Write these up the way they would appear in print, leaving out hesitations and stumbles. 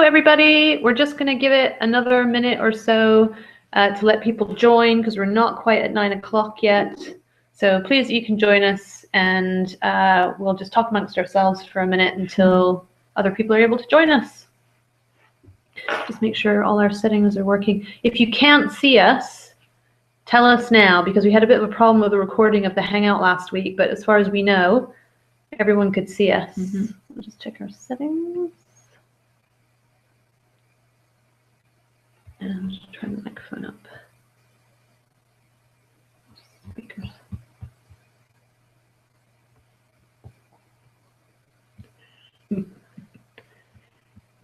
everybody. We're just going to give it another minute or so to let people join because we're not quite at 9 o'clock yet. So please, you can join us, and we'll just talk amongst ourselves for a minute until other people are able to join us. Just make sure all our settings are working. If you can't see us, tell us now, because we had a bit of a problem with the recording of the Hangout last week, but as far as we know, everyone could see us. We'll just check our settings. And just turn the microphone up. Speakers.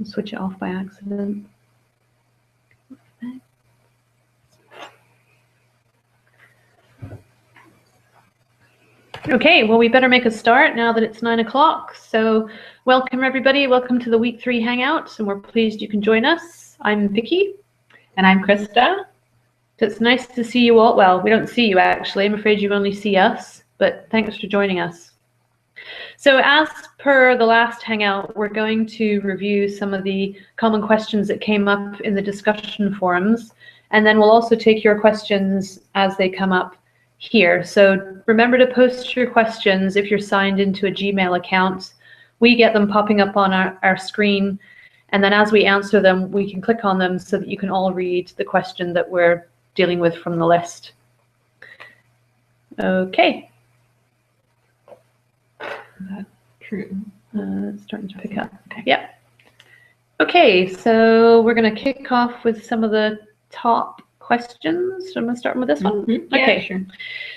Switch it off by accident. Okay, well, we better make a start now that it's 9 o'clock. So welcome, everybody. Welcome to the Week 3 Hangouts, and we're pleased you can join us. I'm Vicky. And I'm Krysta. It's nice to see you all. Well, we don't see you, actually. I'm afraid you only see us, but thanks for joining us. So as per the last Hangout, we're going to review some of the common questions that came up in the discussion forums, and then we'll also take your questions as they come up here. So remember to post your questions if you're signed into a Gmail account. We get them popping up on our screen, and then as we answer them, we can click on them so that you can all read the question that we're dealing with from the list. Okay. That's true. It's starting to pick up. Yep. Okay, so we're going to kick off with some of the top questions. I'm going to start with this one. Okay, yeah, sure.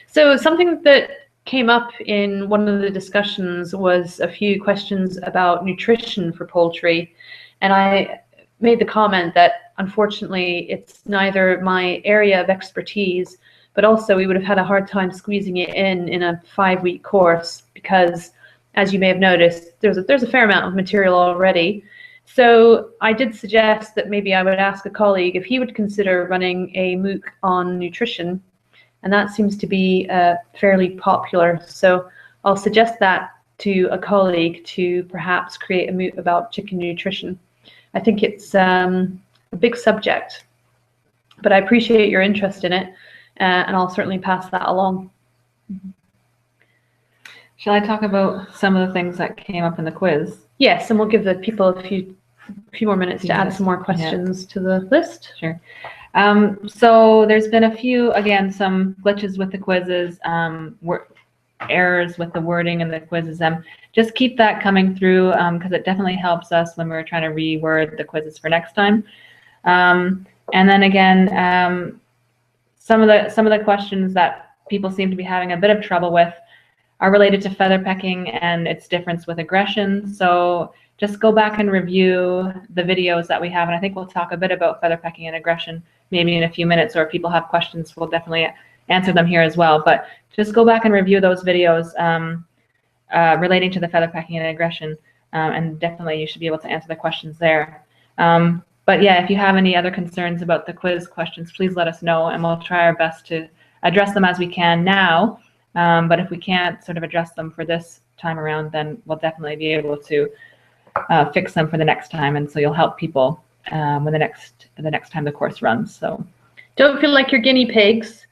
So something that came up in one of the discussions was a few questions about nutrition for poultry. And I made the comment that unfortunately it's neither my area of expertise, but also we would have had a hard time squeezing it in a 5-week course because, as you may have noticed, there's a fair amount of material already. So I did suggest that maybe I would ask a colleague if he would consider running a MOOC on nutrition, and that seems to be fairly popular. So I'll suggest that to a colleague to perhaps create a MOOC about chicken nutrition. I think it's a big subject, but I appreciate your interest in it, and I'll certainly pass that along. Shall I talk about some of the things that came up in the quiz? Yes, and we'll give the people a few more minutes to add some more questions to the list. Sure. So there's been a few, again, some glitches with the quizzes, errors with the wording in the quizzes. Just keep that coming through because it definitely helps us when we're trying to reword the quizzes for next time. And then again, some of the questions that people seem to be having a bit of trouble with are related to feather pecking and its difference with aggression. So just go back and review the videos that we have, and I think we'll talk a bit about feather pecking and aggression maybe in a few minutes, or if people have questions, we'll definitely answer them here as well. But just go back and review those videos relating to the feather pecking and aggression, and definitely you should be able to answer the questions there. But yeah, if you have any other concerns about the quiz questions, please let us know, and we'll try our best to address them as we can now. But if we can't sort of address them for this time around, then we'll definitely be able to fix them for the next time, and so you'll help people when the next time the course runs. So don't feel like you're guinea pigs,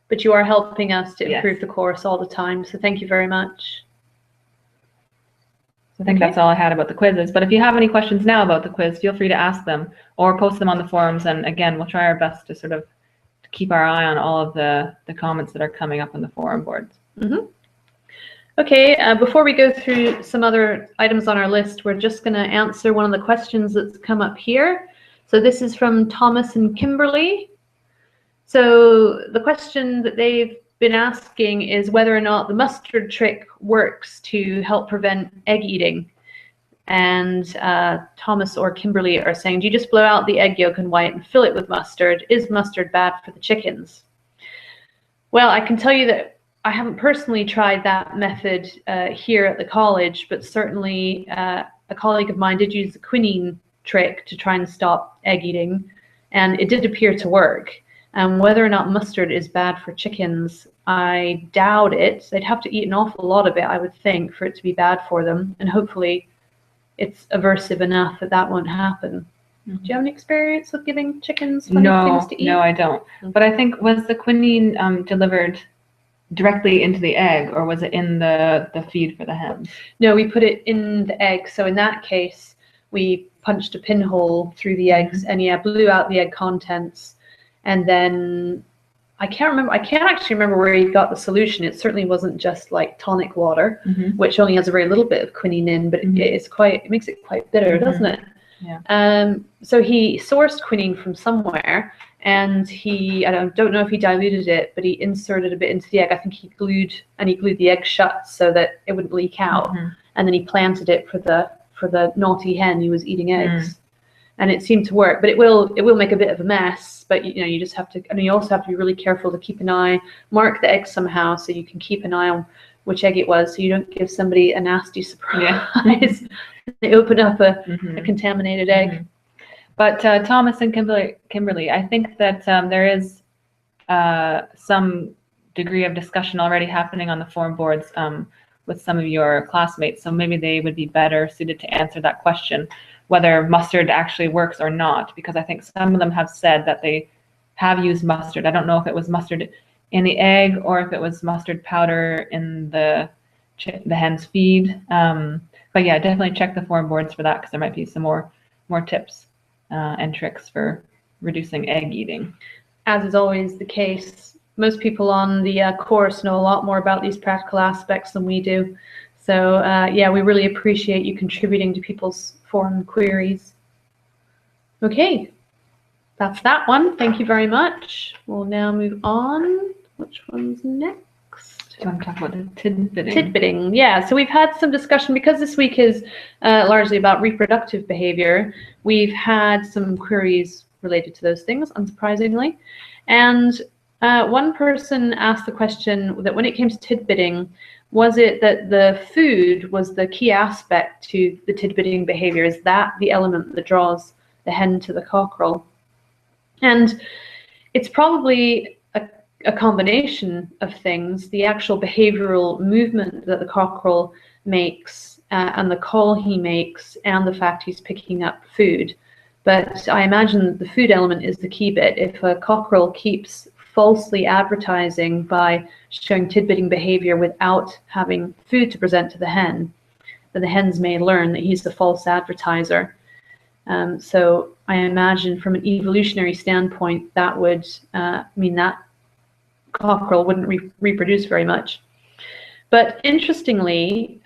but you are helping us to improve the course all the time. So thank you very much. So I think that's all I had about the quizzes. But if you have any questions now about the quiz, feel free to ask them or post them on the forums. And again, we'll try our best to sort of keep our eye on all of the comments that are coming up on the forum boards. Okay, before we go through some other items on our list, we're just going to answer one of the questions that's come up here. So this is from Thomas and Kimberly. So the question that they've been asking is whether or not the mustard trick works to help prevent egg eating. And Thomas or Kimberly are saying, do you just blow out the egg yolk and white and fill it with mustard? Is mustard bad for the chickens? Well, I can tell you that I haven't personally tried that method here at the college, but certainly a colleague of mine did use the quinine trick to try and stop egg eating, and it did appear to work. Whether or not mustard is bad for chickens, I doubt it. They'd have to eat an awful lot of it, I would think, for it to be bad for them, and hopefully it's aversive enough that that won't happen. Do you have any experience with giving chickens funny things to eat? No, I don't. But I think, was the quinine delivered directly into the egg, or was it in the feed for the hens? No, we put it in the egg. So in that case, we punched a pinhole through the eggs and blew out the egg contents. And then I can't actually remember where he got the solution. It certainly wasn't just like tonic water, which only has a very little bit of quinine in, but it makes it quite bitter, doesn't it? Yeah. So he sourced quinine from somewhere, and I don't know if he diluted it, but he inserted a bit into the egg. I think he glued the egg shut so that it wouldn't leak out, and then he planted it for the naughty hen who was eating eggs, and it seemed to work. But it will make a bit of a mess. But you just have to, and you also have to be really careful to keep an eye, mark the egg somehow so you can keep an eye on which egg it was, so you don't give somebody a nasty surprise. They open up a contaminated egg. But Thomas and Kimberly, I think that there is some degree of discussion already happening on the forum boards with some of your classmates, so maybe they would be better suited to answer that question, whether mustard actually works or not, because I think some of them have said that they have used mustard. I don't know if it was mustard in the egg or if it was mustard powder in the hen's feed. But yeah, definitely check the forum boards for that, because there might be some more tips and tricks for reducing egg eating. As is always the case, most people on the course know a lot more about these practical aspects than we do. So yeah, we really appreciate you contributing to people's forum queries. Okay, that's that one. Thank you very much. We'll now move on. Which one's next? Do you want to talk about the tidbitting? Tidbitting, yeah. So we've had some discussion, because this week is largely about reproductive behavior. We've had some queries related to those things, unsurprisingly. And one person asked the question that when it came to tidbitting, was it that the food was the key aspect to the tidbitting behavior? Is that the element that draws the hen to the cockerel? And it's probably a combination of things. The actual behavioral movement that the cockerel makes and the call he makes, and the fact he's picking up food. But I imagine the food element is the key bit. If a cockerel keeps falsely advertising by showing tidbitting behavior without having food to present to the hen, then the hens may learn that he's the false advertiser. So I imagine from an evolutionary standpoint, that would mean that cockerel wouldn't reproduce very much. But interestingly,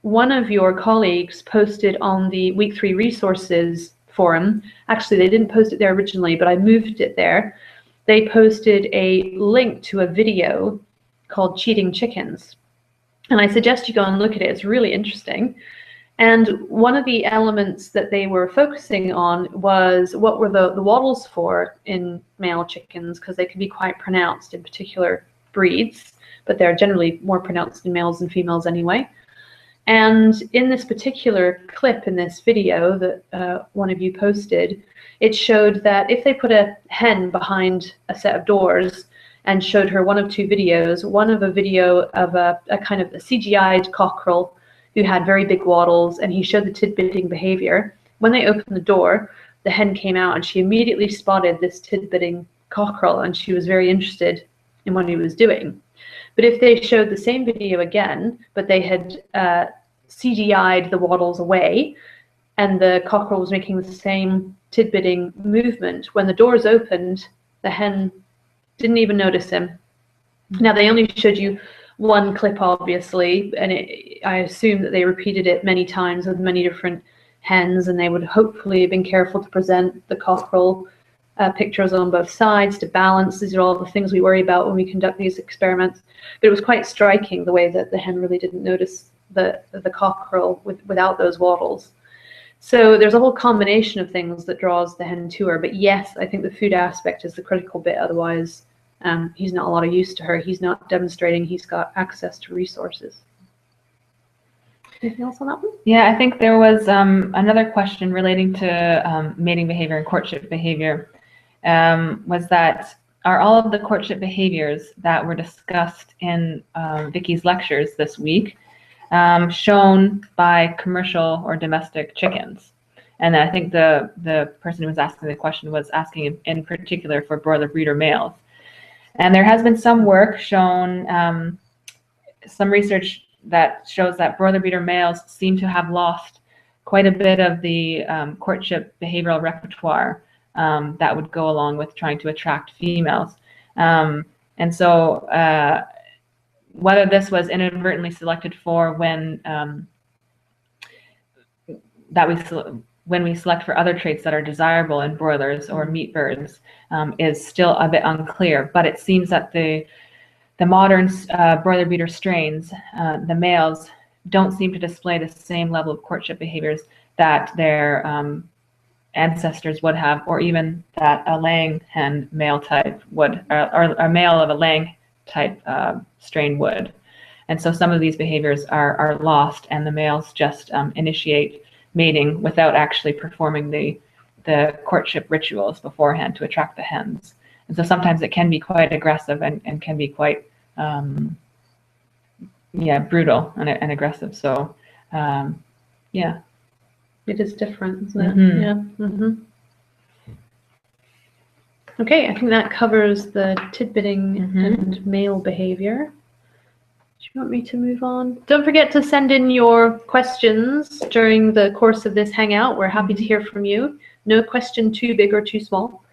one of your colleagues posted on the Week 3 resources forum. Actually, they didn't post it there originally, but I moved it there. They posted a link to a video called Cheating Chickens. And I suggest you go and look at it. It's really interesting. And one of the elements that they were focusing on was what were the wattles for in male chickens, because they can be quite pronounced in particular breeds, but they're generally more pronounced in males than females anyway. And in this particular clip in this video that one of you posted, it showed that if they put a hen behind a set of doors and showed her one of two videos, one of a video of a kind of a CGI'd cockerel who had very big wattles, and he showed the tidbitting behavior. When they opened the door, the hen came out and she immediately spotted this tidbitting cockerel, and she was very interested in what he was doing. But if they showed the same video again, but they had CGI'd the wattles away, and the cockerel was making the same tidbitting movement, when the doors opened, the hen didn't even notice him. Now, they only showed you one clip, obviously, and I assume that they repeated it many times with many different hens, and they would hopefully have been careful to present the cockerel pictures on both sides to balance. These are all the things we worry about when we conduct these experiments. But it was quite striking the way that the hen really didn't notice the cockerel without those wattles. So there's a whole combination of things that draws the hen to her. But yes, I think the food aspect is the critical bit. Otherwise, he's not a lot of use to her. He's not demonstrating he's got access to resources. Anything else on that one? Yeah, I think there was another question relating to mating behavior and courtship behavior. Was that, are all of the courtship behaviors that were discussed in Vicky's lectures this week shown by commercial or domestic chickens? And then I think the person who was asking the question was asking in particular for broiler breeder males. And there has been some work shown, some research that shows that broiler breeder males seem to have lost quite a bit of the courtship behavioral repertoire that would go along with trying to attract females. And so whether this was inadvertently selected for when when we select for other traits that are desirable in broilers or meat birds is still a bit unclear. But it seems that the modern broiler breeder strains, the males, don't seem to display the same level of courtship behaviors that their ancestors would have, or even that a laying hen male type would, or a male of a laying type strain would. And so some of these behaviors are lost, and the males just initiate mating without actually performing the courtship rituals beforehand to attract the hens. And so sometimes it can be quite aggressive and can be quite brutal and aggressive. So yeah, it is different, isn't it? Mm-hmm. Yeah. Mm-hmm. Okay, I think that covers the tidbitting and male behavior. Do you want me to move on? Don't forget to send in your questions during the course of this Hangout. We're happy to hear from you. No question too big or too small.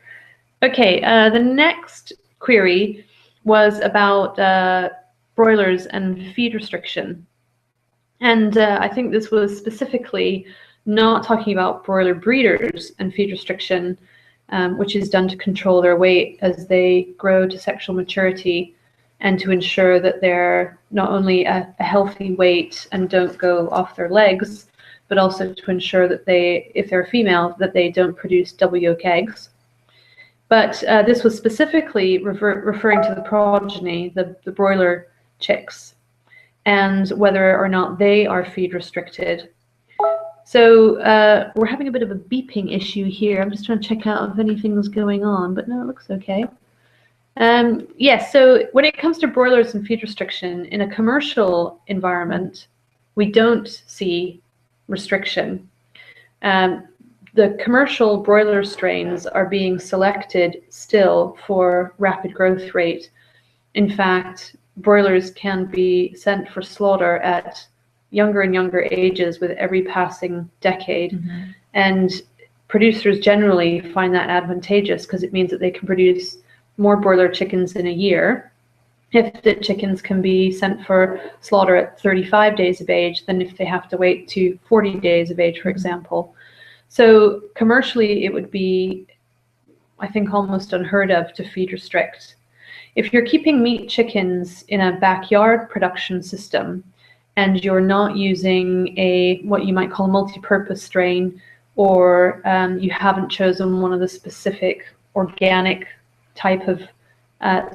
Okay, the next query was about broilers and feed restriction. And I think this was specifically not talking about broiler breeders and feed restriction, which is done to control their weight as they grow to sexual maturity, and to ensure that they're not only a healthy weight and don't go off their legs, but also to ensure that they, if they're female, that they don't produce double yolk eggs. But this was specifically referring to the progeny, the broiler chicks, and whether or not they are feed restricted. So we're having a bit of a beeping issue here. I'm just trying to check out if anything's going on, but no, it looks okay. Yes, so when it comes to broilers and feed restriction, in a commercial environment, we don't see restriction. The commercial broiler strains are being selected still for rapid growth rate. In fact, broilers can be sent for slaughter at younger and younger ages with every passing decade. And producers generally find that advantageous because it means that they can produce more broiler chickens in a year if the chickens can be sent for slaughter at 35 days of age than if they have to wait to 40 days of age, for example. So commercially, it would be, I think, almost unheard of to feed restrict. If you're keeping meat chickens in a backyard production system and you're not using what you might call a multi-purpose strain, or you haven't chosen one of the specific organic type of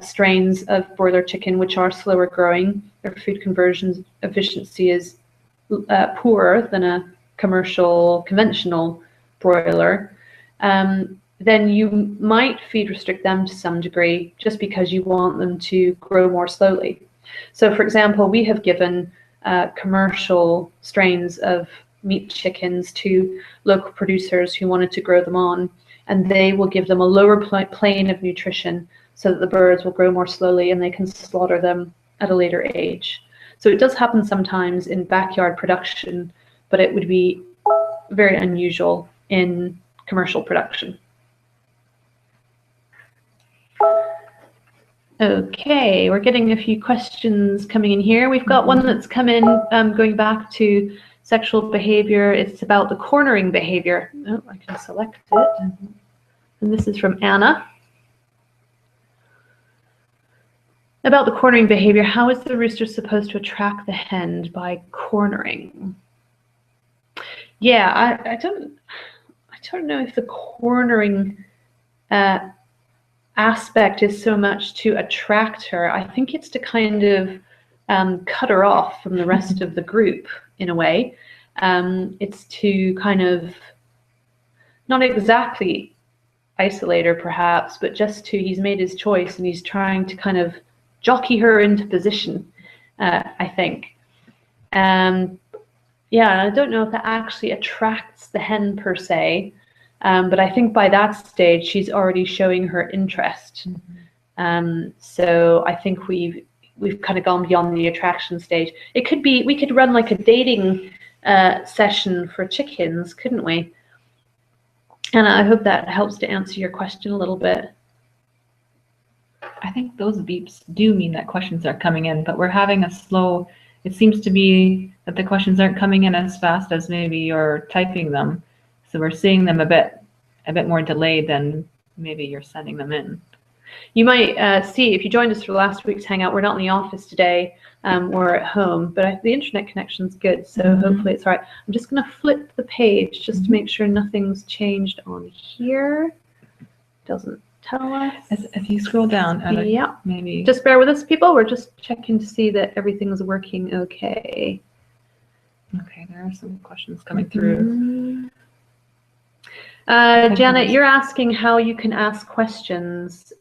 strains of broiler chicken, which are slower growing, their food conversion efficiency is poorer than a commercial conventional broiler, then you might feed restrict them to some degree just because you want them to grow more slowly. So for example, we have given commercial strains of meat chickens to local producers who wanted to grow them on, and they will give them a lower plane of nutrition so that the birds will grow more slowly and they can slaughter them at a later age. So it does happen sometimes in backyard production, but it would be very unusual in commercial production. Okay, we're getting a few questions coming in here. We've got one that's come in going back to sexual behavior. It's about the cornering behavior. Oh, I can select it. And this is from Anna. About the cornering behavior, how is the rooster supposed to attract the hen by cornering? Yeah, I don't know if the cornering aspect is so much to attract her. I think it's to kind of cut her off from the rest of the group in a way. It's to kind of not exactly isolate her perhaps, but just to, he's made his choice and he's trying to kind of jockey her into position, I think. Yeah, I don't know if that actually attracts the hen per se, but I think by that stage she's already showing her interest. So I think we've kind of gone beyond the attraction stage. It could be, we could run like a dating session for chickens, couldn't we? And I hope that helps to answer your question a little bit. I think those beeps do mean that questions are coming in, but we're having a slow, it seems to be that the questions aren't coming in as fast as maybe you're typing them. So we're seeing them a bit more delayed than maybe you're sending them in. You might see, if you joined us for last week's Hangout, we're not in the office today, we're at home, but the internet connection's good, so hopefully it's all right. I'm just going to flip the page just to make sure nothing's changed on here. Doesn't tell us. If you scroll down, yeah, maybe. Just bear with us, people. We're just checking to see that everything's working okay. Okay, there are some questions coming through. Janet, you're asking how you can ask questions.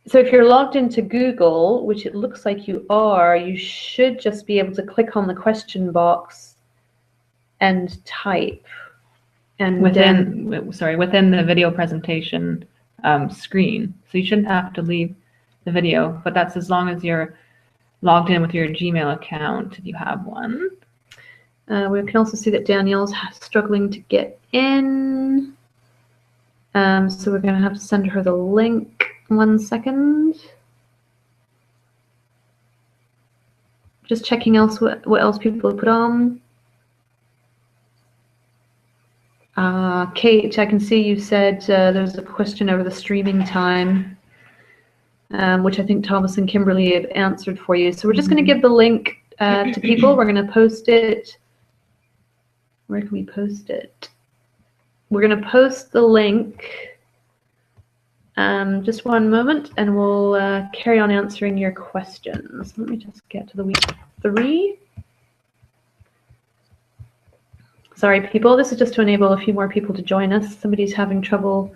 So if you're logged into Google, which it looks like you are, you should just be able to click on the question box and type. And within the video presentation screen. So you shouldn't have to leave the video, but that's as long as you're logged in with your Gmail account, if you have one. We can also see that Danielle's struggling to get in. So we're going to have to send her the link. 1 second. Just checking else what else people have put on. Kate, I can see you said there's a question over the streaming time, which I think Thomas and Kimberly have answered for you. So we're just going to give the link to people. We're going to post it. Where can we post it? We're going to post the link. Just 1 moment, and we'll carry on answering your questions. Let me just get to the week 3. Sorry, people. This is just to enable a few more people to join us. Somebody's having trouble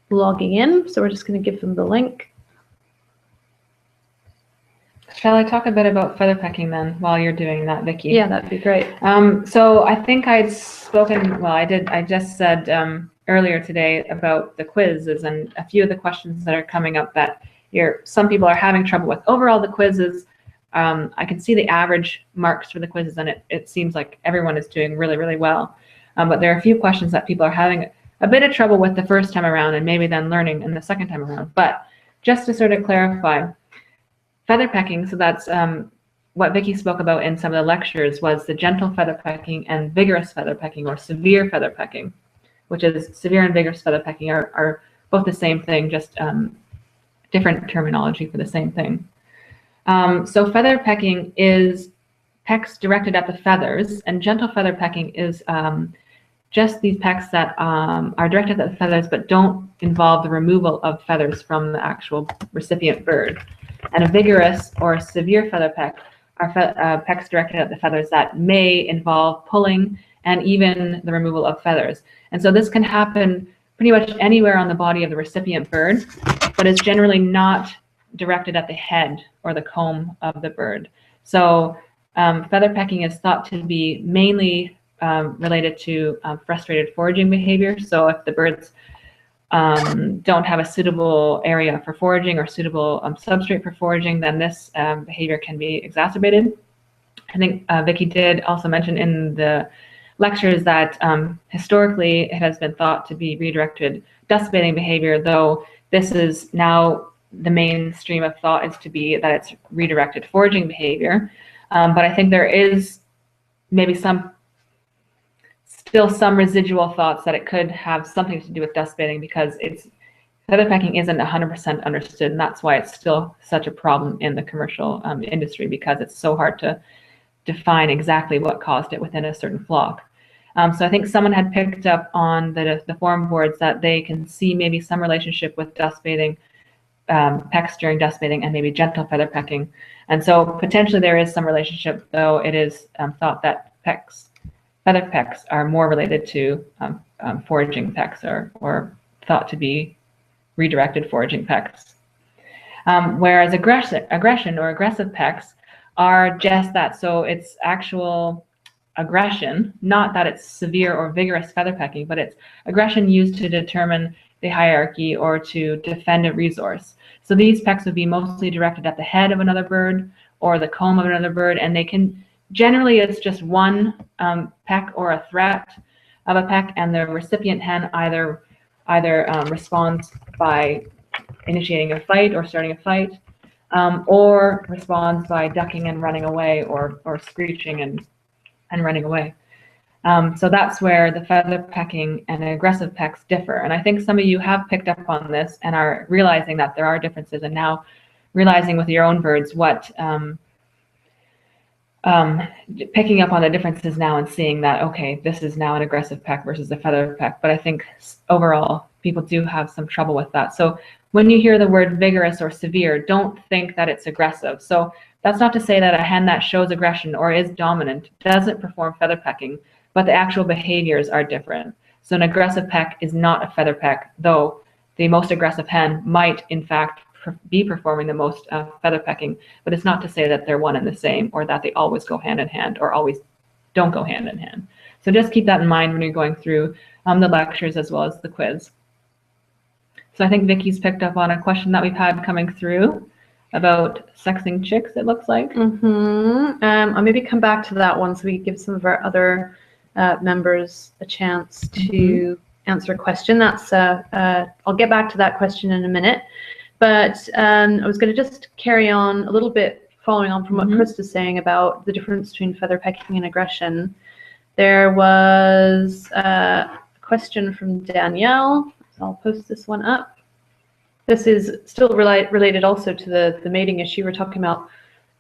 logging in, so we're just going to give them the link. Shall I talk a bit about feather pecking then, while you're doing that, Vicky? Yeah, that'd be great. So I think I'd spoken, well, I just said earlier today about the quizzes and a few of the questions that are coming up that some people are having trouble with. Overall, the quizzes, I can see the average marks for the quizzes, and it seems like everyone is doing really, really well. But there are a few questions that people are having a bit of trouble with the first time around, and maybe then learning in the second time around. But just to sort of clarify, feather pecking, so that's what Vicky spoke about in some of the lectures, was the gentle feather pecking and vigorous feather pecking, or severe feather pecking, which is severe and vigorous feather pecking are both the same thing, just different terminology for the same thing. So feather pecking is pecks directed at the feathers, and gentle feather pecking is just these pecks that are directed at the feathers but don't involve the removal of feathers from the actual recipient bird. And a vigorous or severe feather peck are pecks directed at the feathers that may involve pulling and even the removal of feathers. And so this can happen pretty much anywhere on the body of the recipient bird, but is generally not directed at the head or the comb of the bird. So feather pecking is thought to be mainly related to frustrated foraging behavior. So if the birds don't have a suitable area for foraging or suitable substrate for foraging, then this behavior can be exacerbated. I think Vicky did also mention in the lectures that historically it has been thought to be redirected dust bathing behavior, though this is now the mainstream of thought is to be that it's redirected foraging behavior. But I think there is maybe still some residual thoughts that it could have something to do with dust bathing, because feather pecking isn't 100% understood, and that's why it's still such a problem in the commercial industry, because it's so hard to define exactly what caused it within a certain flock. So I think someone had picked up on the forum boards that they can see maybe some relationship with dust bathing, pecks during dust bathing, and maybe gentle feather pecking. And so potentially there is some relationship, though it is thought that feather pecks are more related to foraging pecks, or thought to be redirected foraging pecks. Whereas aggression or aggressive pecks are just that. So it's actual aggression, not that it's severe or vigorous feather pecking, but it's aggression used to determine the hierarchy or to defend a resource. So these pecks would be mostly directed at the head of another bird or the comb of another bird, and they can generally, it's just one peck or a threat of a peck, and the recipient hen either responds by initiating a fight or starting a fight, or responds by ducking and running away, or screeching and running away. So that's where the feather pecking and aggressive pecks differ. And I think some of you have picked up on this and are realizing that there are differences, and now realizing with your own birds what, picking up on the differences now and seeing that, okay, this is now an aggressive peck versus a feather peck. But I think overall, people do have some trouble with that. So when you hear the word vigorous or severe, don't think that it's aggressive. So that's not to say that a hen that shows aggression or is dominant doesn't perform feather pecking, but the actual behaviors are different. So an aggressive peck is not a feather peck, though the most aggressive hen might, in fact, be performing the most feather pecking, but it's not to say that they're one and the same, or that they always go hand in hand, or always don't go hand in hand. So just keep that in mind when you're going through the lectures as well as the quiz. So I think Vicky's picked up on a question that we've had coming through about sexing chicks, it looks like. I'll maybe come back to that one so we give some of our other members a chance to answer a question. That's I'll get back to that question in a minute. But I was going to just carry on a little bit, following on from what Krysta's saying about the difference between feather pecking and aggression. There was a question from Danielle. So I'll post this one up. This is still related also to the mating issue we were talking about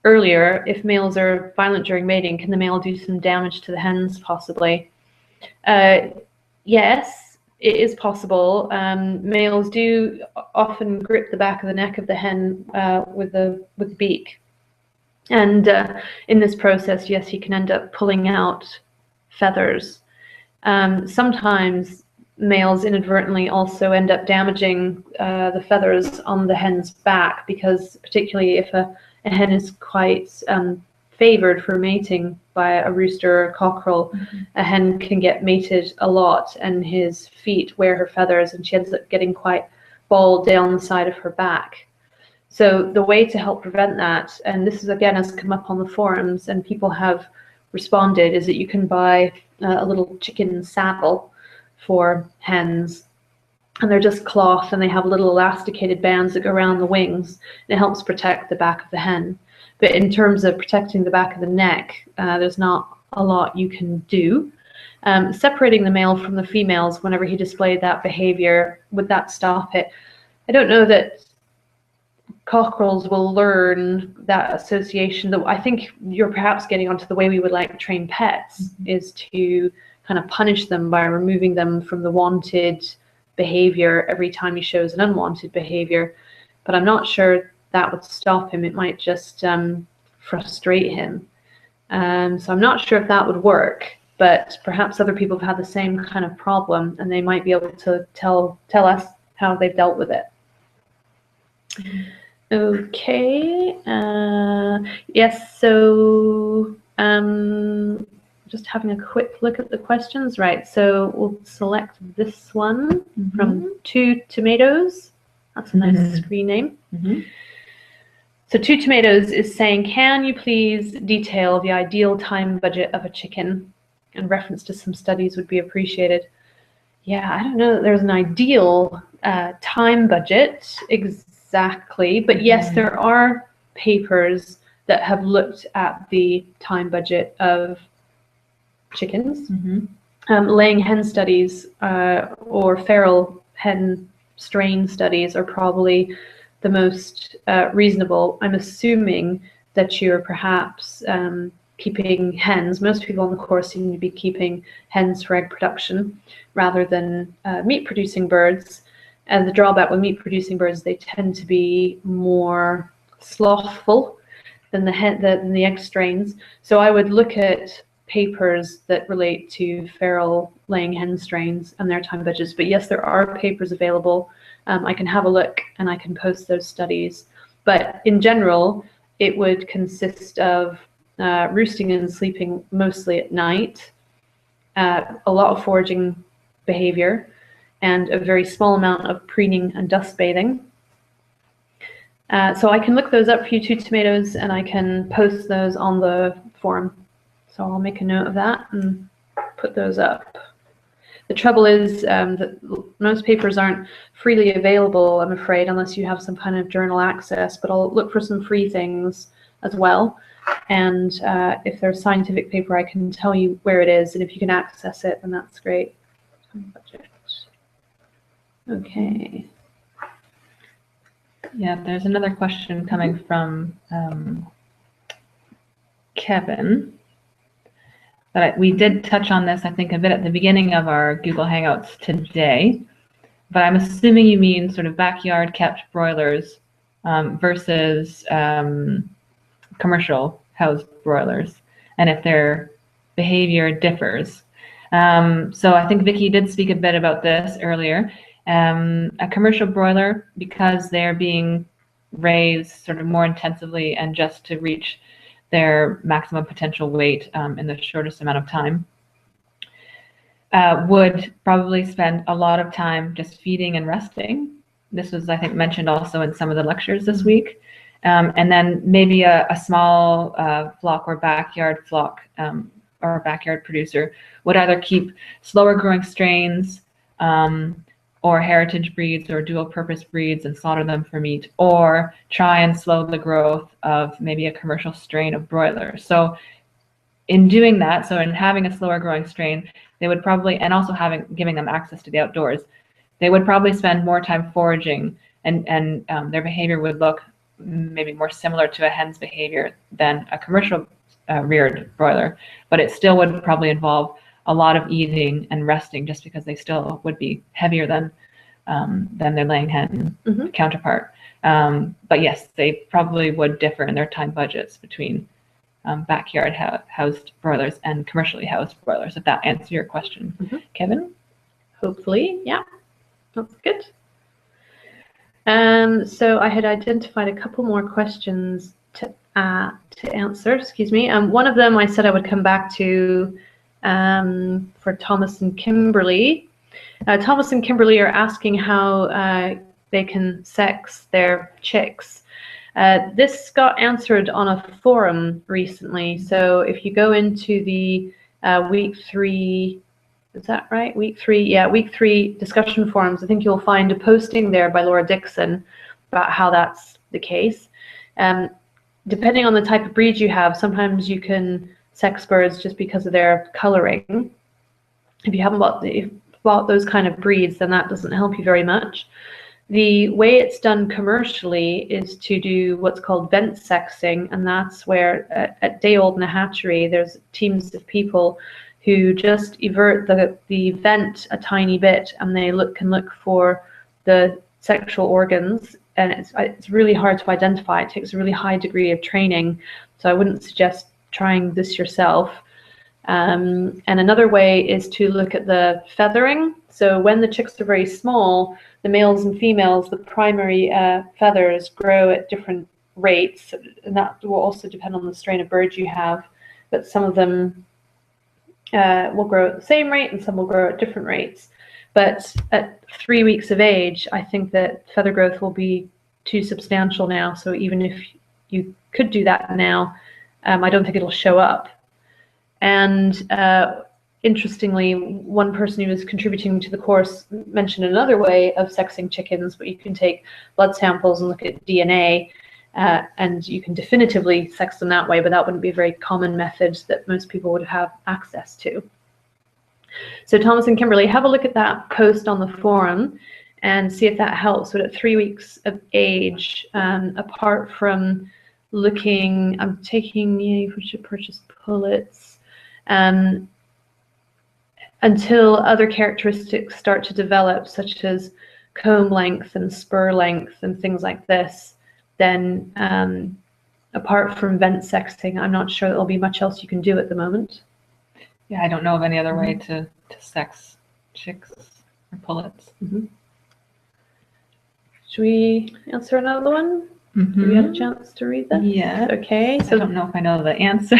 earlier. If males are violent during mating, can the male do some damage to the hens possibly? Yes. It is possible. Males do often grip the back of the neck of the hen with the beak, and in this process, yes, he can end up pulling out feathers. Sometimes males inadvertently also end up damaging the feathers on the hen's back, because particularly if a hen is quite favored for mating by a rooster or a cockerel, a hen can get mated a lot and his feet wear her feathers, and she ends up getting quite bald down the side of her back. So the way to help prevent that, and this is again has come up on the forums and people have responded, is that you can buy a little chicken saddle for hens, and they're just cloth and they have little elasticated bands that go around the wings, and it helps protect the back of the hen. But in terms of protecting the back of the neck, there's not a lot you can do. Separating the male from the females whenever he displayed that behavior, would that stop it? I don't know that cockerels will learn that association. That I think you're perhaps getting onto the way we would like to train pets, is to kind of punish them by removing them from the wanted behavior every time he shows an unwanted behavior. But I'm not sure that would stop him. It might just frustrate him. So I'm not sure if that would work, but perhaps other people have had the same kind of problem and they might be able to tell us how they've dealt with it. Okay. Yes, so just having a quick look at the questions. Right, so we'll select this one from 2 Tomatoes. That's a nice screen name. So 2 Tomatoes is saying, can you please detail the ideal time budget of a chicken? And reference to some studies would be appreciated. Yeah, I don't know that there's an ideal time budget exactly, but yes, there are papers that have looked at the time budget of chickens. Laying hen studies or feral hen strain studies are probably the most reasonable. I'm assuming that you're perhaps keeping hens. Most people on the course seem to be keeping hens for egg production rather than meat-producing birds. And the drawback with meat-producing birds, they tend to be more slothful than the egg strains. So I would look at papers that relate to feral laying hen strains and their time budgets. But yes, there are papers available. I can have a look and I can post those studies. But in general, it would consist of roosting and sleeping mostly at night, a lot of foraging behavior, and a very small amount of preening and dust bathing. So I can look those up for you, 2 tomatoes, and I can post those on the forum. So I'll make a note of that and put those up. The trouble is that most papers aren't freely available, I'm afraid, unless you have some kind of journal access, but I'll look for some free things as well. And if there's scientific paper, I can tell you where it is, and if you can access it, then that's great. Budget. Okay. Yeah, there's another question coming from Kevin. But we did touch on this, I think, a bit at the beginning of our Google Hangouts today. But I'm assuming you mean sort of backyard kept broilers versus commercial housed broilers, and if their behavior differs. So I think Vicky did speak a bit about this earlier. A commercial broiler, because they're being raised sort of more intensively and just to reach their maximum potential weight in the shortest amount of time, would probably spend a lot of time just feeding and resting. This was, I think, mentioned also in some of the lectures this week. And then maybe a small flock or backyard flock or a backyard producer would either keep slower growing strains or heritage breeds or dual purpose breeds and slaughter them for meat, or try and slow the growth of maybe a commercial strain of broilers. So in doing that, so in having a slower growing strain, they would probably, and also giving them access to the outdoors, they would probably spend more time foraging, and their behavior would look maybe more similar to a hen's behavior than a commercial reared broiler, but it still would probably involve a lot of eating and resting, just because they still would be heavier than their laying hen counterpart. But yes, they probably would differ in their time budgets between backyard housed broilers and commercially housed broilers, if that answers your question, Kevin. Hopefully, yeah, that's good. So I had identified a couple more questions to answer. Excuse me. One of them I said I would come back to for Thomas and Kimberly. Thomas and Kimberly are asking how they can sex their chicks. This got answered on a forum recently. So if you go into the week 3, is that right? Week 3, yeah, week 3 discussion forums, I think you'll find a posting there by Laura Dixon about how that's the case. Depending on the type of breed you have, sometimes you can sex birds just because of their coloring. If you haven't bought those kind of breeds, then that doesn't help you very much. The way it's done commercially is to do what's called vent sexing, and that's where at day old in a hatchery, there's teams of people who just evert the vent a tiny bit, and they can look for the sexual organs, and it's really hard to identify. It takes a really high degree of training, so I wouldn't suggest trying this yourself. And another way is to look at the feathering. So when the chicks are very small, the males and females, the primary feathers grow at different rates, and that will also depend on the strain of bird you have, but some of them will grow at the same rate and some will grow at different rates. But at 3 weeks of age, I think that feather growth will be too substantial now. So even if you could do that now, I don't think it'll show up. And interestingly, one person who was contributing to the course mentioned another way of sexing chickens, but you can take blood samples and look at DNA, and you can definitively sex them that way, but that wouldn't be a very common method that most people would have access to. So Thomas and Kimberly, have a look at that post on the forum and see if that helps. So at 3 weeks of age, apart from looking, I'm taking, you should purchase pullets, until other characteristics start to develop, such as comb length and spur length and things like this, then apart from vent sexing, I'm not sure there'll be much else you can do at the moment. Yeah, I don't know of any other way to sex chicks or pullets. Should we answer another one? Have you had a chance to read this? Yeah. Okay. So I don't know if I know the answer.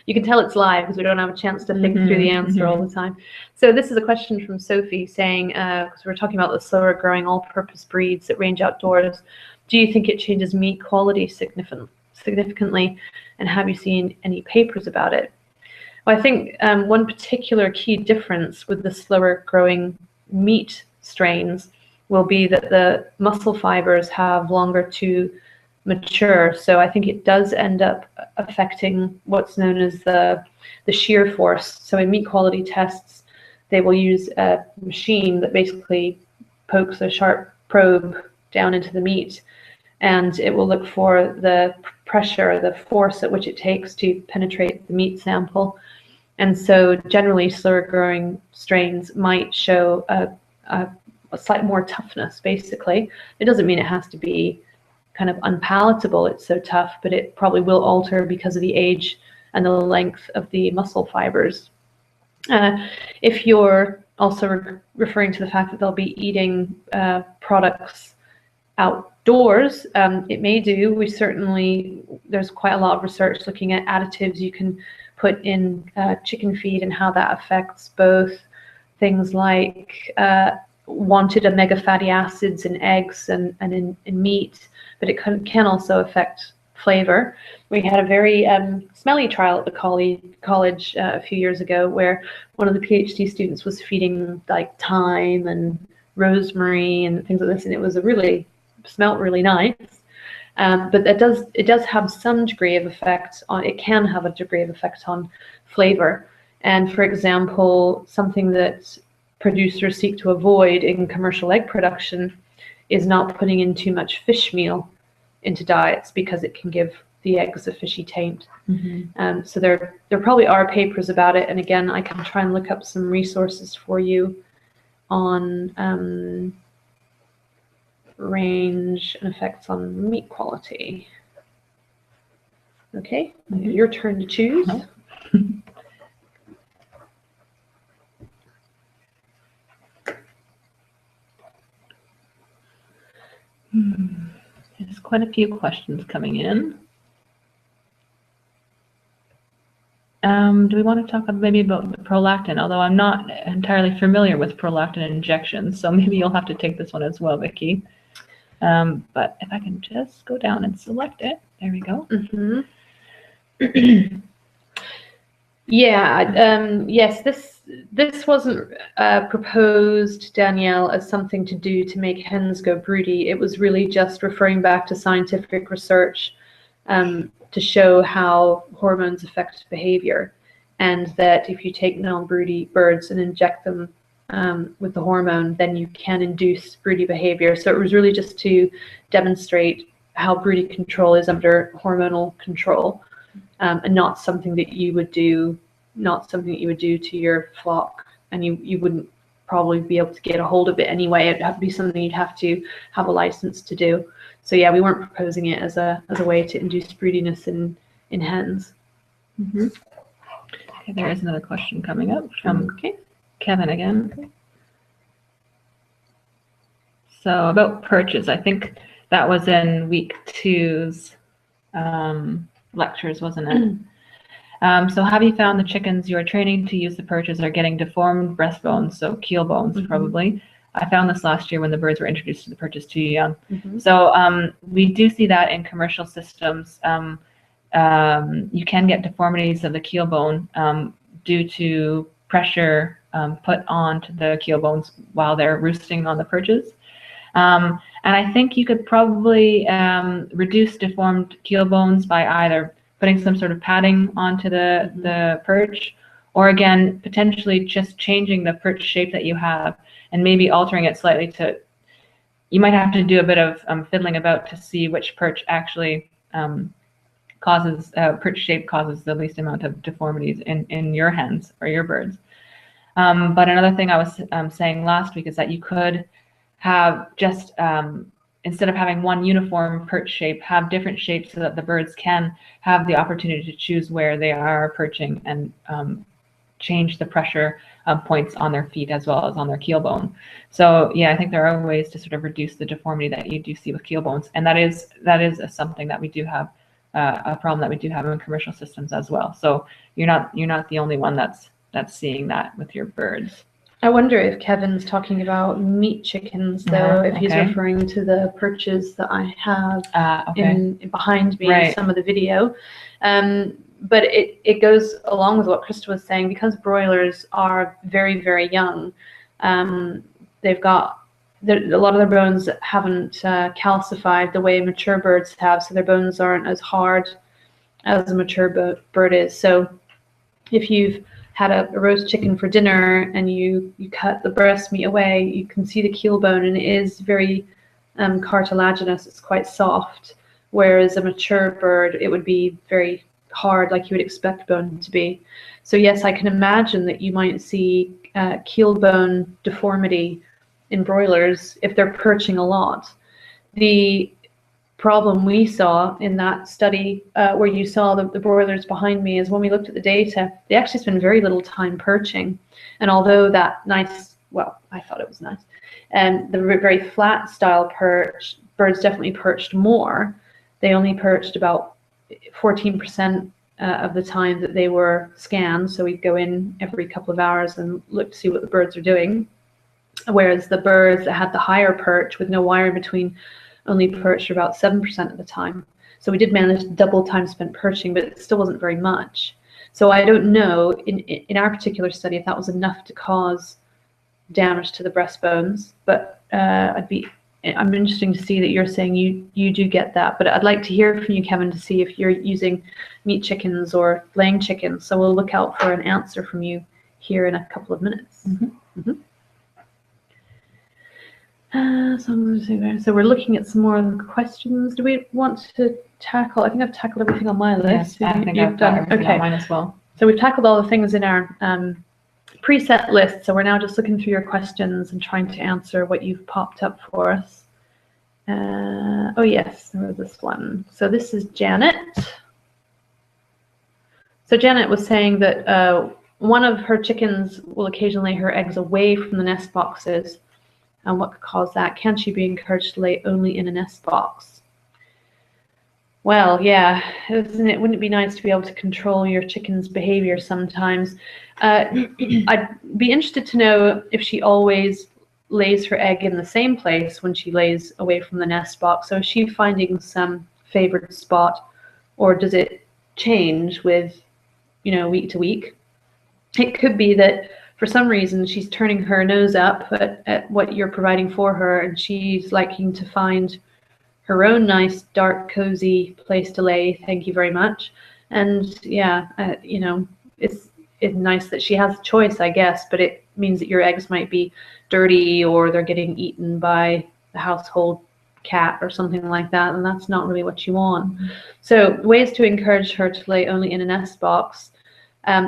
You can tell it's live because we don't have a chance to think through the answer all the time. So this is a question from Sophie saying, because we're talking about the slower growing all-purpose breeds that range outdoors, do you think it changes meat quality significantly, and have you seen any papers about it? Well, I think one particular key difference with the slower growing meat strains will be that the muscle fibers have longer to mature. So I think it does end up affecting what's known as the shear force. So in meat quality tests, they will use a machine that basically pokes a sharp probe down into the meat, and it will look for the pressure, the force at which it takes to penetrate the meat sample. And so generally slower growing strains might show a slight more toughness, basically. It doesn't mean it has to be kind of unpalatable, it's so tough, but it probably will alter because of the age and the length of the muscle fibers. If you're also referring to the fact that they'll be eating products outdoors, it may do. There's quite a lot of research looking at additives you can put in chicken feed and how that affects both things like wanted omega fatty acids in eggs and in meat, but it can also affect flavor. We had a very smelly trial at the college a few years ago where one of the PhD students was feeding like thyme and rosemary and things like this, and it smelled really nice. But it does have some degree of effect on, it can have a degree of effect on flavor. And for example, something that producers seek to avoid in commercial egg production is not putting in too much fish meal into diets because it can give the eggs a fishy taint. So there probably are papers about it. And again, I can try and look up some resources for you on range and effects on meat quality. Okay, your turn to choose. There's quite a few questions coming in. Do we want to talk maybe about the prolactin? Although I'm not entirely familiar with prolactin injections, so maybe you'll have to take this one as well, Vicky. But if I can just go down and select it, there we go. Yeah, yes, this wasn't proposed, Danielle, as something to do to make hens go broody. It was really just referring back to scientific research to show how hormones affect behavior, and that if you take non-broody birds and inject them with the hormone, then you can induce broody behavior. So it was really just to demonstrate how broody control is under hormonal control, and not something that you would do to your flock, and you wouldn't probably be able to get a hold of it anyway. It'd have to be something you'd have to have a license to do. So yeah, we weren't proposing it as a way to induce broodiness in hens. Okay, there is another question coming up from Kevin again. So about perches, I think that was in week 2's lectures, wasn't it? So have you found the chickens you are training to use the perches are getting deformed breastbones, so keel bones probably? I found this last year when the birds were introduced to the perches too young. So we do see that in commercial systems. You can get deformities of the keel bone due to pressure put onto the keel bones while they're roosting on the perches. And I think you could probably reduce deformed keel bones by either putting some sort of padding onto the perch, or again, potentially just changing the perch shape that you have and maybe altering it slightly you might have to do a bit of fiddling about to see which perch actually perch shape causes the least amount of deformities in your hens or your birds. But another thing I was saying last week is that you could have just, instead of having one uniform perch shape, have different shapes so that the birds can have the opportunity to choose where they are perching and change the pressure points on their feet as well as on their keel bone. So yeah, I think there are ways to sort of reduce the deformity that you do see with keel bones, and that is something that we do have, a problem that we do have in commercial systems as well. So you're not the only one that's seeing that with your birds. I wonder if Kevin's talking about meat chickens, though, if he's referring to the perches that I have in behind me in some of the video. But it goes along with what Krysta was saying, because broilers are very, very young. They've got a lot of their bones haven't calcified the way mature birds have, so their bones aren't as hard as a mature bird is. So if you've had a roast chicken for dinner and you cut the breast meat away, you can see the keel bone, and it is very cartilaginous. It's quite soft, whereas a mature bird, it would be very hard, like you would expect bone to be. So yes, I can imagine that you might see keel bone deformity in broilers if they're perching a lot. The problem we saw in that study where you saw the broilers behind me is when we looked at the data, they actually spend very little time perching. And although that nice, well, I thought it was nice, and the very flat style perch, birds definitely perched more. They only perched about 14% of the time that they were scanned. So we'd go in every couple of hours and look to see what the birds are doing. Whereas the birds that had the higher perch with no wire in between only perched about 7% of the time. So we did manage to double time spent perching, but it still wasn't very much. So I don't know in our particular study if that was enough to cause damage to the breastbones, but I'm interested to see that you're saying you do get that. But I'd like to hear from you, Kevin, to see if you're using meat chickens or laying chickens. So we'll look out for an answer from you here in a couple of minutes. So we're looking at some more questions. Do we want to tackle? I think I've tackled everything on my list. Yes, I think I've done everything on mine as well. So we've tackled all the things in our preset list. So we're now just looking through your questions and trying to answer what you've popped up for us. Oh yes, there was this one. So this is Janet. So Janet was saying that one of her chickens will occasionally lay her eggs away from the nest boxes. And what could cause that? Can she be encouraged to lay only in a nest box? Well, yeah, wouldn't it be nice to be able to control your chicken's behavior sometimes? I'd be interested to know if she always lays her egg in the same place when she lays away from the nest box. So is she finding some favored spot, or does it change with, week to week? It could be that for some reason she's turning her nose up at what you're providing for her, and she's liking to find her own nice, dark, cozy place to lay. Thank you very much. And yeah, it's nice that she has a choice, I guess, but it means that your eggs might be dirty or they're getting eaten by the household cat or something like that, and that's not really what you want. So ways to encourage her to lay only in a nest box.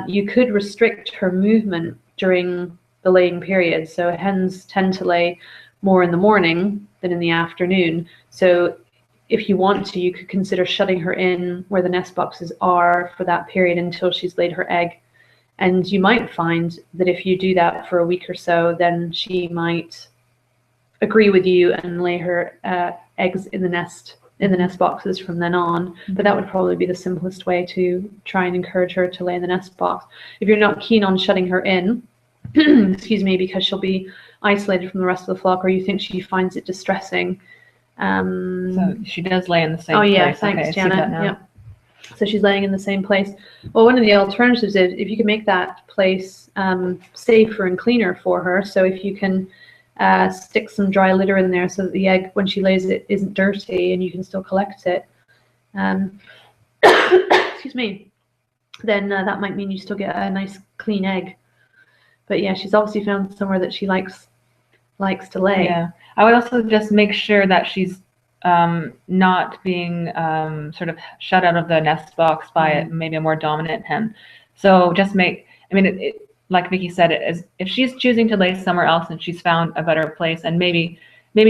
You could restrict her movement during the laying period. So hens tend to lay more in the morning than in the afternoon. So if you want to, you could consider shutting her in where the nest boxes are for that period until she's laid her egg. And you might find that if you do that for a week or so, then she might agree with you and lay her eggs in the nest boxes from then on. But that would probably be the simplest way to try and encourage her to lay in the nest box. If you're not keen on shutting her in, excuse me, because she'll be isolated from the rest of the flock, or you think she finds it distressing. So she does lay in the same place. Oh yeah, thanks, Janet. Yep. So she's laying in the same place. Well, one of the alternatives is if you can make that place safer and cleaner for her. So if you can stick some dry litter in there so that the egg, when she lays it, isn't dirty and you can still collect it. Excuse me. Then that might mean you still get a nice clean egg. But yeah, she's obviously found somewhere that she likes to lay. Yeah, I would also just make sure that she's not being sort of shut out of the nest box by maybe a more dominant hen. So just like Vicky said, if she's choosing to lay somewhere else and she's found a better place, and maybe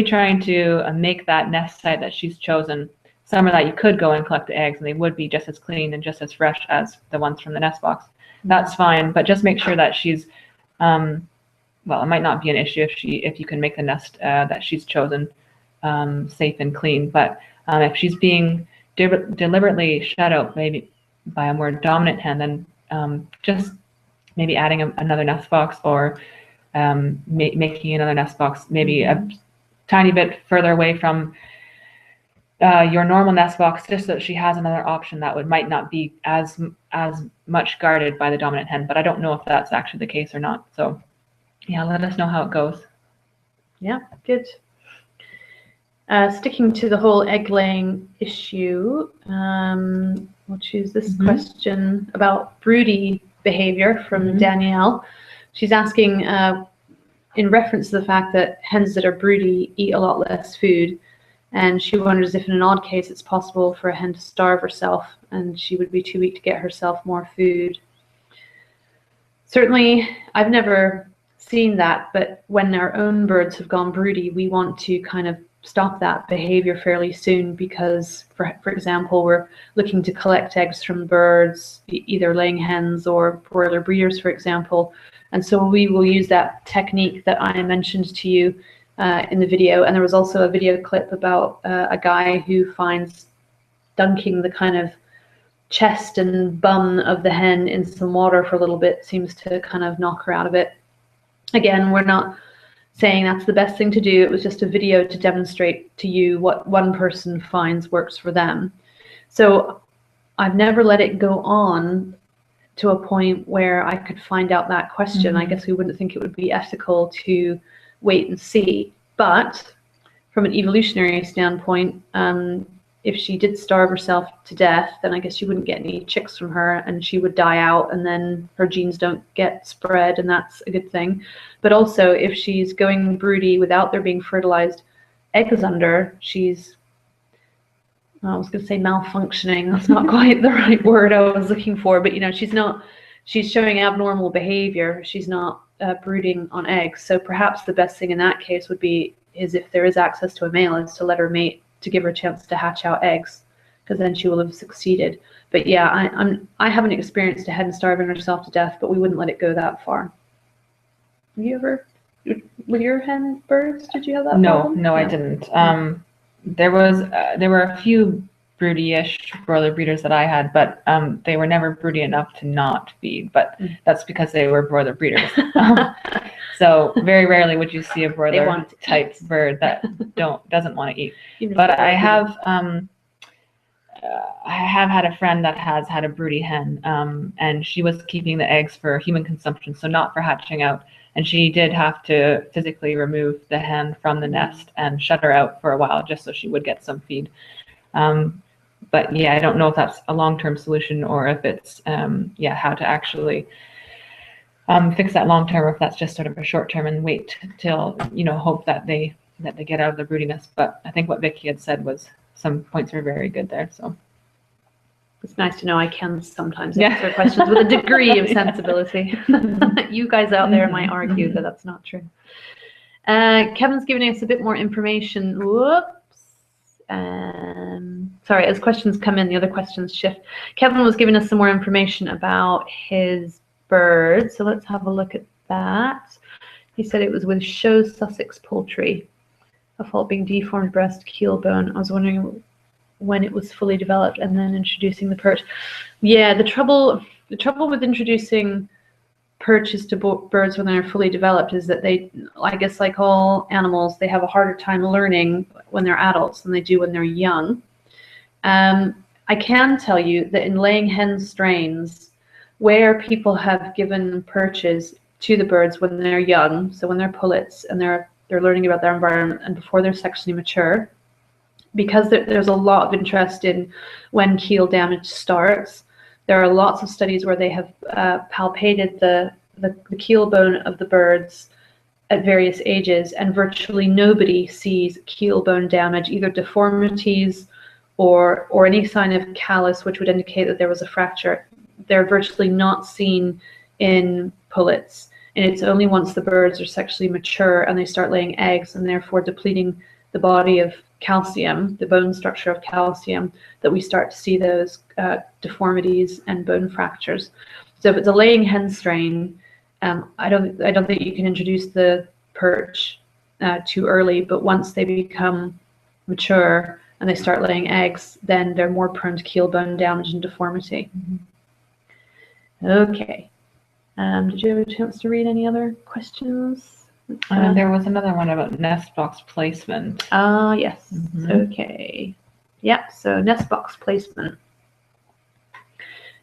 trying to make that nest site that she's chosen summer that you could go and collect the eggs and they would be just as clean and just as fresh as the ones from the nest box. That's fine, but just make sure that she's, well, it might not be an issue if you can make the nest that she's chosen safe and clean, but if she's being deliberately shut out maybe by a more dominant hen, then just maybe adding another nest box, or making another nest box maybe a tiny bit further away from your normal nest box, just so that she has another option that might not be as much guarded by the dominant hen. But I don't know if that's actually the case or not. So yeah, let us know how it goes. Yeah, good. Sticking to the whole egg laying issue, we'll choose this question about broody behavior from Danielle. She's asking in reference to the fact that hens that are broody eat a lot less food, and she wonders if in an odd case it's possible for a hen to starve herself and she would be too weak to get herself more food. Certainly, I've never seen that, but when our own birds have gone broody, we want to kind of stop that behavior fairly soon, because for example, we're looking to collect eggs from birds, either laying hens or broiler breeders, for example. And so we will use that technique that I mentioned to you in the video. And there was also a video clip about a guy who finds dunking the kind of chest and bum of the hen in some water for a little bit seems to kind of knock her out of it. Again, we're not saying that's the best thing to do. It was just a video to demonstrate to you what one person finds works for them. So I've never let it go on to a point where I could find out that question. I guess we wouldn't think it would be ethical to wait and see. But from an evolutionary standpoint, if she did starve herself to death, then I guess you wouldn't get any chicks from her and she would die out, and then her genes don't get spread, and that's a good thing. But also, if she's going broody without there being fertilized eggs under, she's, I was going to say malfunctioning. That's not quite the right word I was looking for, but you know, she's showing abnormal behavior. She's not brooding on eggs. So perhaps the best thing in that case would be, is if there is access to a male, is to let her mate, to give her a chance to hatch out eggs, because then she will have succeeded. But yeah, I haven't experienced a hen starving herself to death, but we wouldn't let it go that far. Have you ever, with your hen birds, did you have that problem? No, I didn't. There were a few broody-ish broiler breeders that I had, but they were never broody enough to not feed. But that's because they were broiler breeders. So very rarely would you see a broiler type bird that doesn't want to eat. But I have had a friend that has had a broody hen, and she was keeping the eggs for human consumption, so not for hatching out. And she did have to physically remove the hen from the nest and shut her out for a while just so she would get some feed. But yeah, I don't know if that's a long-term solution or if it's how to actually fix that long-term, or if that's just sort of a short-term and wait till, hope that they get out of the broodiness. But I think what Vicky had said was some points were very good there. So it's nice to know I can sometimes answer questions with a degree of sensibility. You guys out there might argue that that's not true. Kevin's giving us a bit more information. Whoops. Sorry, as questions come in, the other questions shift. Kevin was giving us some more information about his bird. So let's have a look at that. He said it was with show Sussex poultry, a fault being deformed breast, keel bone. I was wondering when it was fully developed and then introducing the perch. Yeah, the trouble with introducing perches to birds when they're fully developed is that they, I guess like all animals, they have a harder time learning when they're adults than they do when they're young. I can tell you that in laying hen strains, where people have given perches to the birds when they're young, so when they're pullets and they're learning about their environment and before they're sexually mature, because there's a lot of interest in when keel damage starts, there are lots of studies where they have palpated the keel bone of the birds at various ages, and virtually nobody sees keel bone damage, either deformities or any sign of callus, which would indicate that there was a fracture. They're virtually not seen in pullets, and it's only once the birds are sexually mature and they start laying eggs and therefore depleting the body of calcium, the bone structure of calcium, that we start to see those deformities and bone fractures. So if it's a laying hen strain, I don't think you can introduce the perch too early, but once they become mature and they start laying eggs, then they're more prone to keel bone damage and deformity. Okay. Did you have a chance to read any other questions? There was another one about nest box placement. Yes. Okay. Yeah, so nest box placement.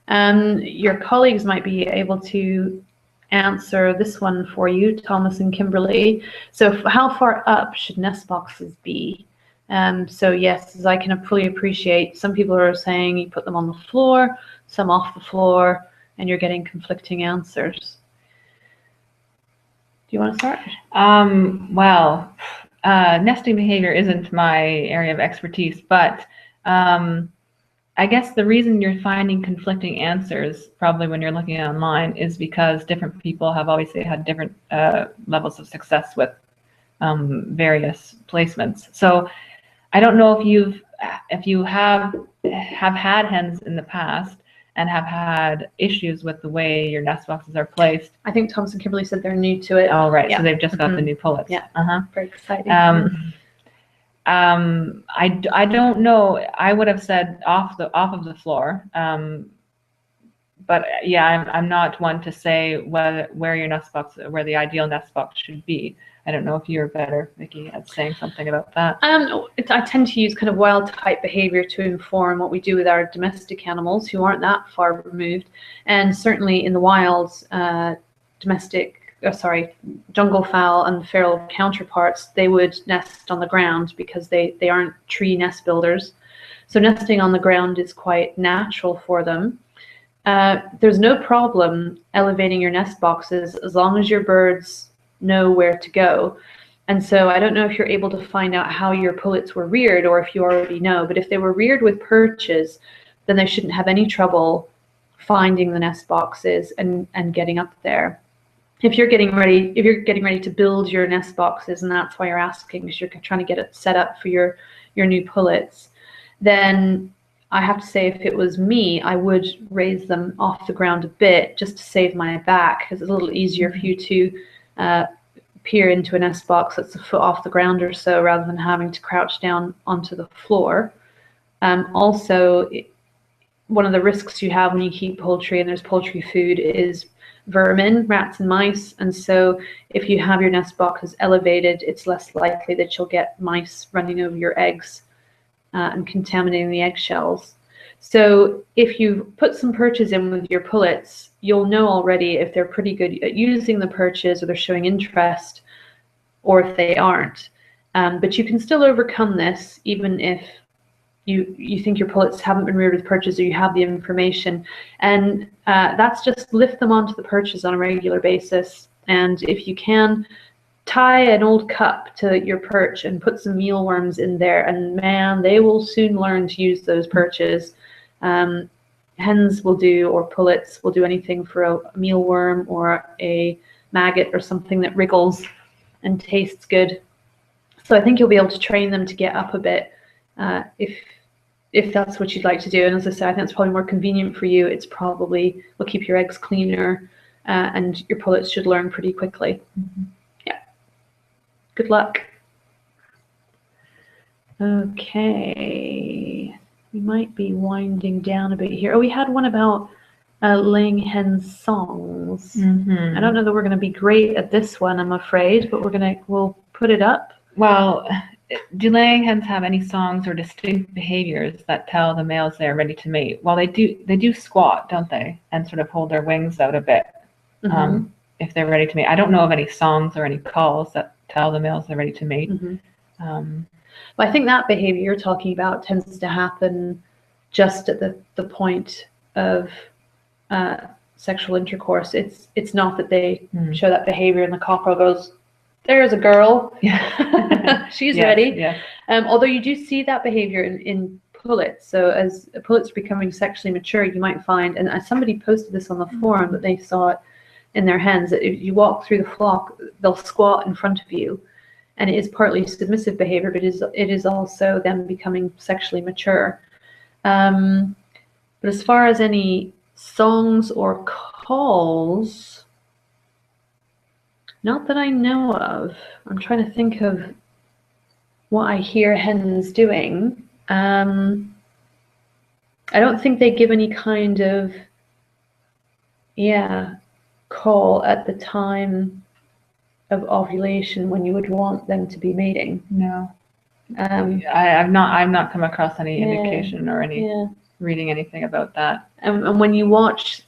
Your colleagues might be able to answer this one for you, Thomas and Kimberly. So how far up should nest boxes be? So yes, as I can fully appreciate, some people are saying you put them on the floor, some off the floor, and you're getting conflicting answers. Do you want to start? Well, nesting behavior isn't my area of expertise, but I guess the reason you're finding conflicting answers, probably when you're looking online, is because different people have obviously had different levels of success with various placements. So I don't know if you have had hens in the past and have had issues with the way your nest boxes are placed. I think Thomas and Kimberly said they're new to it. Oh, right. Yeah. So they've just got the new pullets. Yeah. Very exciting. I don't know. I would have said off of the floor. But yeah, I'm not one to say where your nest box, where the ideal nest box should be. I don't know if you're better, Vicky, at saying something about that. I tend to use kind of wild type behavior to inform what we do with our domestic animals who aren't that far removed. And certainly in the wilds, jungle fowl and feral counterparts, they would nest on the ground because they aren't tree nest builders. So nesting on the ground is quite natural for them. There's no problem elevating your nest boxes as long as your birds know where to go. And so I don't know if you're able to find out how your pullets were reared or if you already know, but if they were reared with perches, then they shouldn't have any trouble finding the nest boxes and getting up there. If you're getting ready to build your nest boxes, and that's why you're asking, because you're trying to get it set up for your new pullets, then I have to say, if it was me, I would raise them off the ground a bit just to save my back, because it's a little easier for you to peer into a nest box that's a foot off the ground or so, rather than having to crouch down onto the floor. Also, one of the risks you have when you keep poultry and there's poultry food is vermin, rats and mice. And so if you have your nest boxes elevated, it's less likely that you'll get mice running over your eggs and contaminating the eggshells. So if you put some perches in with your pullets, you'll know already if they're pretty good at using the perches, or they're showing interest, or if they aren't. But you can still overcome this even if you think your pullets haven't been reared with perches, or you have the information. And that's just lift them onto the perches on a regular basis. And if you can, tie an old cup to your perch and put some mealworms in there, and man, they will soon learn to use those perches. Hens will do, or pullets will do anything for a mealworm or a maggot or something that wriggles and tastes good. So I think you'll be able to train them to get up a bit if that's what you'd like to do. And as I said, I think it's probably more convenient for you. It's probably will keep your eggs cleaner, and your pullets should learn pretty quickly. Yeah. Good luck. Okay. We might be winding down a bit here. Oh, we had one about laying hen songs. I don't know that we're going to be great at this one, I'm afraid, but we'll put it up. Well, do laying hens have any songs or distinct behaviors that tell the males they're ready to mate? Well, they do squat, don't they, and sort of hold their wings out a bit if they're ready to mate. I don't know of any songs or any calls that tell the males they're ready to mate. Well, I think that behavior you're talking about tends to happen just at the point of sexual intercourse. It's not that they show that behavior and the cockerel goes, "There's a girl, she's ready." Yeah. Although you do see that behavior in pullets. So as pullets are becoming sexually mature, you might find, and somebody posted this on the forum, that they saw it in their hens, that if you walk through the flock, they'll squat in front of you. and it is partly submissive behavior, but it is also them becoming sexually mature. But as far as any songs or calls, not that I know of. I'm trying to think of what I hear hens doing. I don't think they give any kind of, call at the time of ovulation when you would want them to be mating. No. I've not come across any indication or any reading anything about that. And when you watch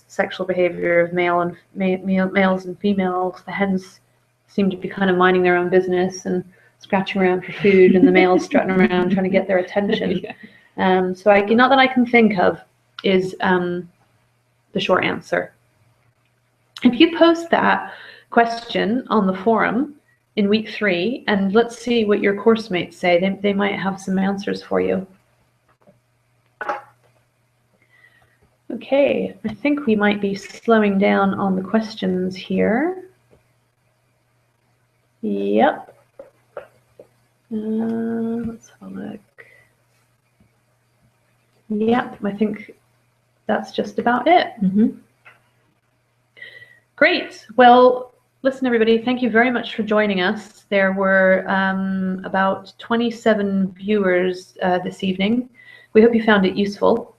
sexual behavior of males and females, the hens seem to be kind of minding their own business and scratching around for food, and the males strutting around trying to get their attention. So not that I can think of is the short answer. If you post that question on the forum in week 3, and let's see what your course mates say. They might have some answers for you. Okay, I think we might be slowing down on the questions here. Yep. Let's have a look. Yep, I think that's just about it. Great. Well, listen, everybody, thank you very much for joining us. There were about 27 viewers this evening. We hope you found it useful,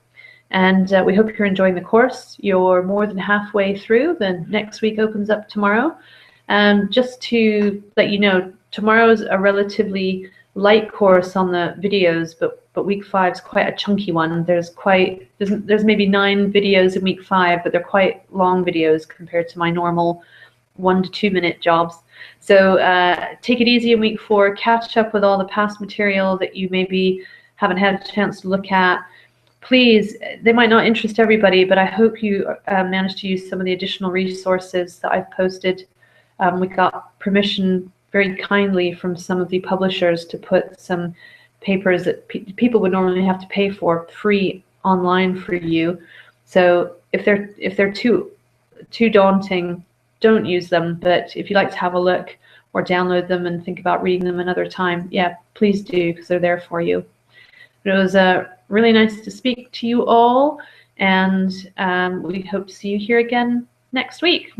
and we hope you're enjoying the course. You're more than halfway through. The next week opens up tomorrow. Just to let you know, tomorrow's a relatively light course on the videos, but week 5 is quite a chunky one. There's maybe 9 videos in week 5, but they're quite long videos compared to my normal 1 to 2 minute jobs. So take it easy in week 4, catch up with all the past material that you maybe haven't had a chance to look at. Please, they might not interest everybody, but I hope you manage to use some of the additional resources that I've posted. We got permission very kindly from some of the publishers to put some papers that people would normally have to pay for free online for you. So if they're too daunting, don't use them. But if you'd like to have a look or download them and think about reading them another time, please do, because they're there for you. But it was really nice to speak to you all, and we hope to see you here again next week.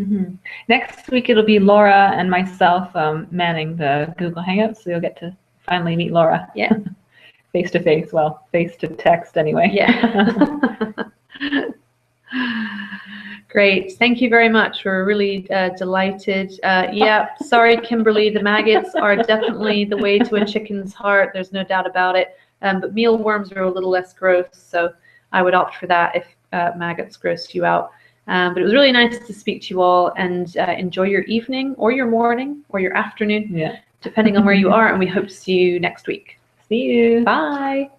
Next week it'll be Laura and myself manning the Google Hangout, so you'll get to finally meet Laura. Face to face, well, face to text anyway. Great, thank you very much. We're really delighted. Sorry, Kimberly, the maggots are definitely the way to a chicken's heart. There's no doubt about it. But mealworms are a little less gross, so I would opt for that if maggots gross you out. But it was really nice to speak to you all, and enjoy your evening or your morning or your afternoon, depending on where you are, and we hope to see you next week. See you. Bye.